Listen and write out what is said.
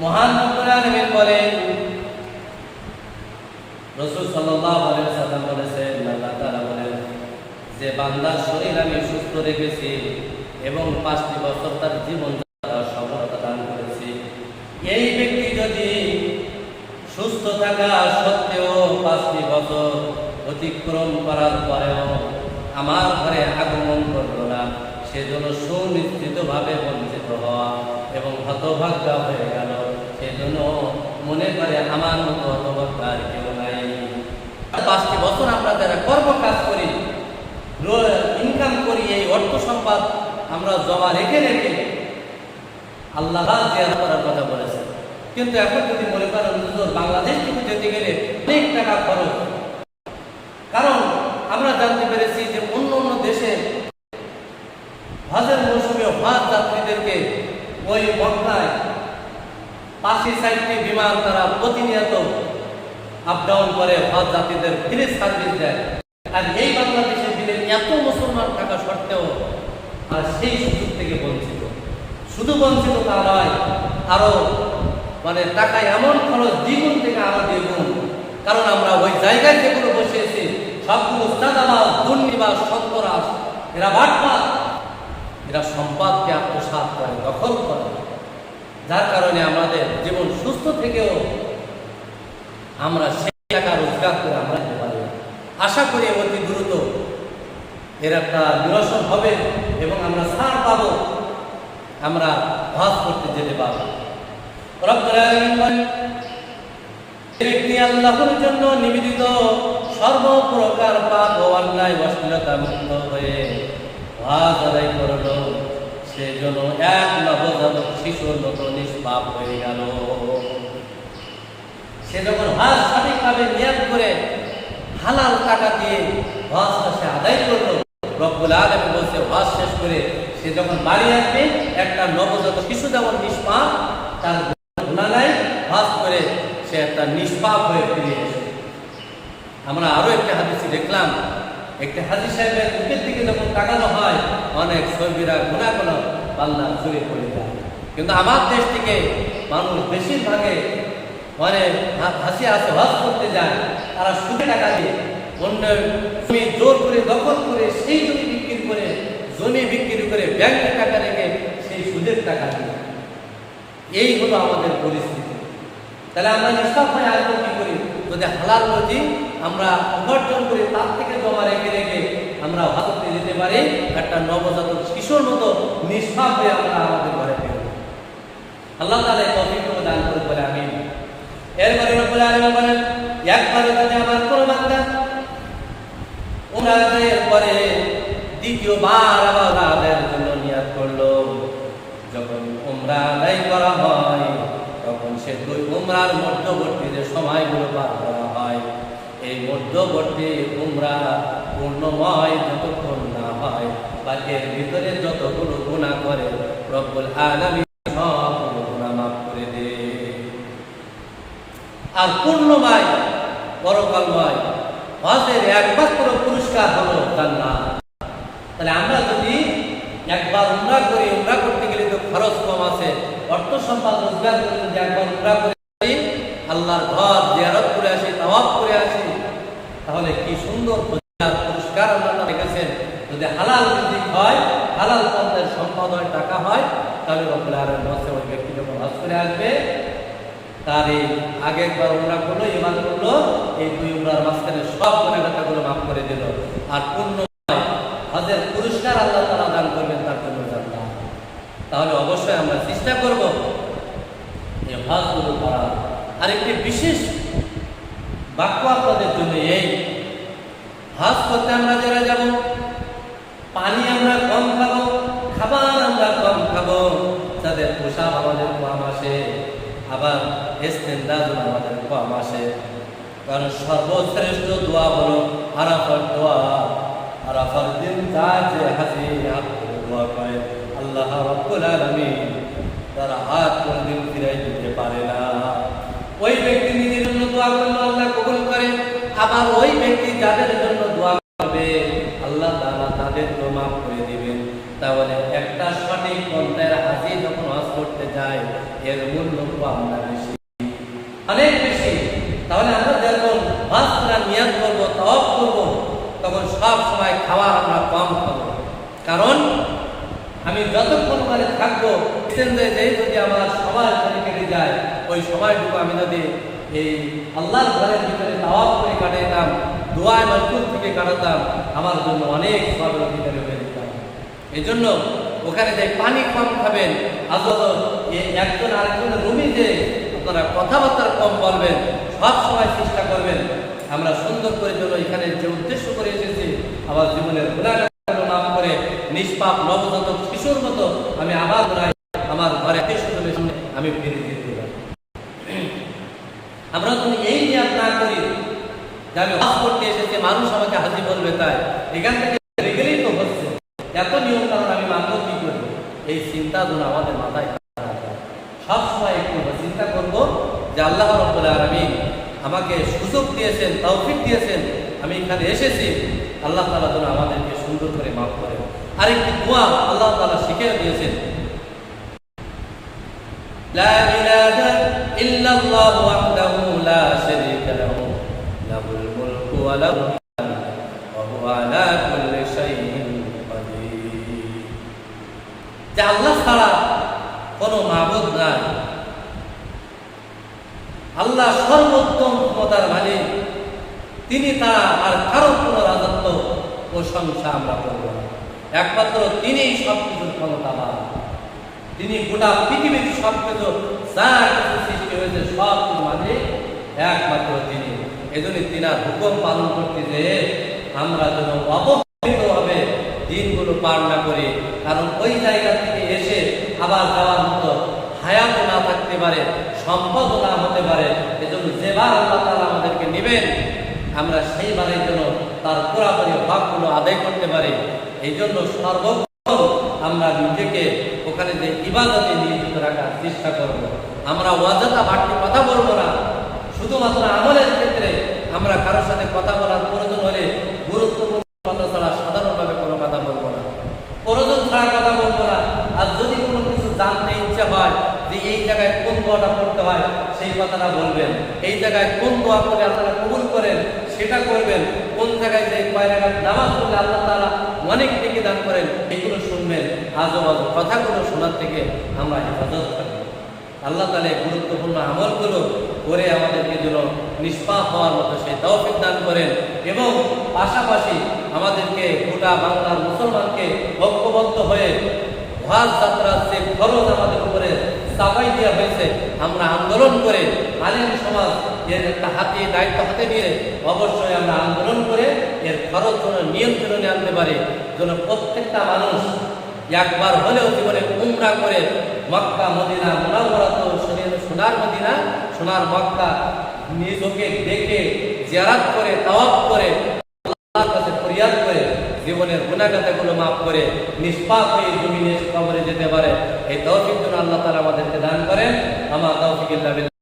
মহান রব্বুল আলামিন বলেন, রাসূল সাল্লাল্লাহু আলাইহি ওয়াসাল্লাম বলেছেন, আল্লাহ তাআলা বলেন যে বান্দার শরীর আমি সুস্থ রেখেছি এবং 5টি বছর তার জীবন সফলতা দান করেছি। এই ব্যক্তি যদি সুস্থ থাকা সত্ত্বেও 5টি বছর অতিক্রম করার পরেও আমার ঘরে আগমন করল না, সেজন্য সুনিশ্চিতভাবে বঞ্চিত হওয়া এবং হতভাগ্য হয়ে গেল। সেজন্য মনে করে আমার মতো হতভাগ্য আর কেউ নাই। 5টি বছর আমরা যারা কর্ম কাজ করি, ইনকাম করি, এই অর্থ সম্পদ আমরা জমা রেখে রেখে আল্লাহ জিয়ারত করার কথা বলেছেন। কিন্তু এখন যদি মনে করেন বাংলাদেশ থেকে যেতে গেলে অনেক টাকা খরচ, কারণ আমরা জানতে পেরেছি যে অন্য অন্য দেশে হজের মৌসুমে হজ যাত্রীদেরকে ওই মক্কায় 5-6টি বিমান তারা প্রতিনিয়ত আপ ডাউন করে হজ যাত্রীদের ফ্রি সার্ভিস দেয়। আর এই বাংলাদেশের দিনে এত মুসলমান থাকা সত্ত্বেও আর সেই সুযোগ থেকে বঞ্চিত। শুধু বঞ্চিত তা নয়, আরো টাকা এমন খরচ দ্বিগুণ থেকে আরো দ্বিগুণ। কারণ আমরা ওই জায়গায় যেগুলো বসেছি সবগুলো চাঁদাবাজ, দুর্নীতিবাজ, সন্ত্রাস, এরা বাটপার, এরা সম্পদকে আত্মসাৎ করে, দখল করে। যার কারণে আমাদের জীবন সুস্থ থেকেও আমরা সেই টাকা রোজগার করে আমরা যেতে পারি। আশা করি অতি দ্রুত এর একটা নিরসন হবে এবং আমরা ছাড় পাবো, আমরা হজ করতে যেতে পারবো। রব্বুল আলামিন বলেন, ব্যক্তি আল্লাহর জন্য নিবেদিত সর্বপ্রকার পাপ ও অন্যায় অশ্লীলতা মুক্ত হয়ে হজ আদায় করল, সেজন্য এক নবজাতক শিশুর মতো নিষ্পাপ হয়ে গেল। সে যখন হজ সঠিকভাবে নিয়ত করে হালাল টাকা দিয়ে হজটা সে আদায় করলো, রব্বুল আলামিন বলছে হজ শেষ করে সে যখন বাড়ি আসবে একটা নবজাতক শিশু যেমন নিষ্পাপ, তার গুনাহ নাই, হজ করে সে একটা নিষ্পাপ হয়ে ফিরে আসে। আমরা আরো একটা হাদিসে দেখলাম, একটা হাজি সাহেবের মুখের দিকে যখন তাকানো হয় অনেক সগীরা গুনাহ কোনো বান্দা চুরি করে যায়। কিন্তু আমার দেশ থেকে মানুষ বেশিরভাগে হাসি আছে হজ করতে যায়, তারা সুদে টাকা দিয়ে অন্য জমি জোর করে দখল করে সেই জমি বিক্রি করে ব্যাংকে টাকা রেখে সেই সুদের টাকা দিয়ে। এই হলো আমাদের পরিস্থিতি। তাহলে আমরা নিষ্পাপ হয়ে আসবো কি করি? যদি হালাল রুজি আমরা উপার্জন করে তার থেকে জমা রেখে রেখে আমরা হজ করতে যেতে পারি, একটা নবজাতক শিশুর মতো নিষ্পাপ হয়ে আমরা আমাদের ঘরে ফিরব। আল্লাহ তাআলা তৌফিক দান করুন বলে আমিন। এরপরে রব্বুল আলামিন বলেন, একবার যদি আমার কোনো বান্দা উমরার পরে দ্বিতীয়বার আবার আদায়ের জন্য নিয়ত করলো, যখন উমরা আদায় করা হয় তখন সে দুই উমরার মধ্যবর্তী যে সময়গুলো পার করা হয়, এই মধ্যবর্তী উমরা পূর্ণময় যতক্ষণ না হয় বা এর ভিতরে যতগুলো গুনাহ করে রব্বুল আলামিন সবগুলো গুনাহ মাফ করে দেয়। আর পূর্ণময় পরকালময় হজের একমাত্র পুরস্কার হলো জান্নাত। তাহলে আমরা যদি একবার উমরা করি, উমরা করতে গেলে তো খরচ কম আছে, অর্থ সম্পদ রোজগার করে যদি একবার উমরা করে আল্লাহর ঘর জিয়ারত করে আসি, তাওয়াফ করে আসি, তাহলে কি সুন্দর পুরস্কার আল্লাহ রেখেছেন। যদি হালাল রিজিক হয়, হালাল পন্থার সম্পদ হয়, টাকা হয়, তাহলে রব্বুল আলামিন বলছে ওই ব্যক্তি যখন হজ করে আসবে তার এই আগের বার উমরা করলো, ইমান করলো, এই দুই উমরার মাঝখানে সব গুনাহগুলো মাফ করে দিল। আর পূর্ণ হজের পুরস্কার আল্লাহ তাআলা দান করবেন তার জন্য জান্নাত। তাহলে অবশ্যই আমরা চেষ্টা করব এই হজগুলো করার। আরেকটি বিশেষ বাক্য আপনাদের জন্য, এই হজ করতে আমরা যারা যাব, পানি আমরা কম খাবো, খাবার আমরা কম খাবো, যাদের পোশাক আমাদের কম আসে, আবার ইস্তেনজাজ আমাদের কম আসে। কারণ সর্বশ্রেষ্ঠ দোয়া হলো আরাফার দোয়া। আরাফার দিন যায় যে হাজি হাত করে দোয়া করে, আল্লাহ রাব্বুল আলামিন তারা হাত কোনদিন ফিরাই দিতে পারে না। ওই ব্যক্তি নিজের জন্য দোয়া করলে আল্লাহ কবুল করে, আবার ওই ব্যক্তি যাদের জন্য দোয়া করবে আল্লাহ তাআলা তাদের দোয়া মাফ করে দিবেন। তাহলে একটা সঠিক পন্থায় হাজি যখন হজ করতে যায়, এর মূল্য কম না বেশি, অনেক বেশি। তাহলে আমরা যখন হজ করার নিয়ত করবো, তাওয়াফ করবো, তখন সব সময় খাওয়া আমরা কম খাবো। কারণ আমি যতক্ষণ মানে থাকবো, যদি আমার সময় কেটে যায়, ওই সময়টুকু আমি যদি এই আল্লাহর ঘরের ভিতরে তাওয়াফ করে কাটাইতাম, দোয়ায় মজবুত থেকে কাটাতাম, আমার জন্য অনেক সবের অধিকারী হয়ে যেতাম। এই জন্য ওখানে যে পানি কম খাবেন, একজন আরেকজনের রুমে যে আপনারা কথাবার্তা কম বলবেন, সব সময় চেষ্টা করবেন আমরা সুন্দর করে জন্য এখানে যে উদ্দেশ্য করে এসেছি, আমার জীবনের গুনাহগুলো মাফ করে নিষ্পাপ নবজাতক শিশুর মতো আমি আবার আমার ঘরে আত্মীয়স্বজনের সামনে আমি ফিরে যেতে পারি। আমরা যদি এই নিয়ত না করি যে আমি হজ করতে এসেছি, মানুষ আমাকে হাজি বলবে, তাই এখান থেকে গেলেই তো হচ্ছে, এত নিয়ম কারণ আমি মানব কি করবো, এই চিন্তা যেন আমাদের মাথায় সবসময় একটু চিন্তা করবো যে আল্লাহ রাব্বুল আলামিন আমাকে সুযোগ দিয়েছেন, তৌফিক দিয়েছেন, আমি এখানে এসেছি, আল্লাহ তাআলা যেন আমাদেরকে সুন্দর করে মাফ করেন। আরেকটি দোয়া আল্লাহ তাআলা শিখিয়ে দিয়েছেন, লা ইলাহা ইল্লাল্লাহু ওয়াহদাহু লা শারীকা লাহু লাহুল মুলকু ওয়া লাহুল হামদু ওয়া হুয়া আলা কুল্লি শাইইন কাদির। যে আল্লাহ ছাড়া কোনো মাবুদ নাই, আল্লাহ সর্বোত্তম ক্ষমতার মালিক, তিনি তারা আর কারো কোনো রাজত্ব প্রশংসা আমরা করব না, একমাত্র তিনিই সবকিছুর ক্ষমতাবান, তিনি গোটা পৃথিবীর সবকিছু যা কিছু সৃষ্টি হয়েছে সব কিছু মালিক একমাত্র তিনি। এজন্য তিনার হুকুম পালন করতে যে আমরা যেন অবহেলিতভাবে দিনগুলো পার না করি, কারণ ওই জায়গা থেকে এসে আবার যাওয়ার মতো হায়াত না থাকতে পারে, সম্পদ না হতে পারে। এজন্য যেবার আল্লাহ তাআলা আমাদেরকে নেবেন, আমরা সেইবারের জন্য তার পুরাপুরি হকগুলো আদায় করতে পারি। এই জন্য সর্বপ্রথম আমরা নিজেকে ওখানে যে ইবাদতে নিয়োজিত রাখার চেষ্টা করব। আমরা অযথা বাড়তি কথা বলবো না, শুধুমাত্র আমলের ক্ষেত্রে আমরা কারোর সাথে কথা বলার প্রয়োজন হলে গুরুত্বপূর্ণ কথা ছাড়া সাধারণভাবে কোনো কথা বলবো না, প্রয়োজন ছাড়া কথা বলবো না। আর যদি কোনো কিছু জানতে ইচ্ছা হয় যে এই জায়গায় কোন দোয়াটা করতে হয়, সেই কথাটা বলবেন। এই জায়গায় কোন দোয়া করে আপনারা কবুল করেন, সেটা করবেন। কোন জায়গায় যে কয় রাকাত নামাজ পড়লে আল্লাহ তাআলা অনেক নেকি দান করেন, এগুলো শুনবেন। আজেবাজে কথাগুলো শোনার থেকে আমরা হেফাজত থাকবো। আল্লাহ তাআলা গুরুত্বপূর্ণ আমলগুলো করে আমাদেরকে যেন নিষ্পাপ হওয়ার মতো সেই তৌফিক দান করেন, এবং পাশাপাশি আমাদেরকে গোটা বাংলার মুসলমানকে ঐক্যবদ্ধ হয়ে হজ যাত্রার যে খরচ আমাদের উপরে চাপাই দেওয়া হয়েছে, আমরা আন্দোলন করে আলেম সমাজ এর একটা দায়িত্ব হাতে নিয়ে অবশ্যই আমরা আন্দোলন করে এর খরচ যেন নিয়ন্ত্রণে আনতে পারি, যেন প্রত্যেকটা মানুষ একবার হলেও জীবনে উমরা করে মক্কা মদিনা মুনাওয়ারা, তো সোনার মদিনা সোনার মক্কা নিজকে দেখে জিয়ারত করে তাওয়াফ করে আল্লাহর কাছে ফরিয়াদ করে জীবনের গুনাহগুলো মাফ করে নিষ্পাপ হয়ে জমিনে কবরে যেতে পারে। এই তৌফিক যেন আল্লাহ তাআলা আমাদেরকে দান করেন। আমা তাওফিক ইল্লা বিল্লাহ।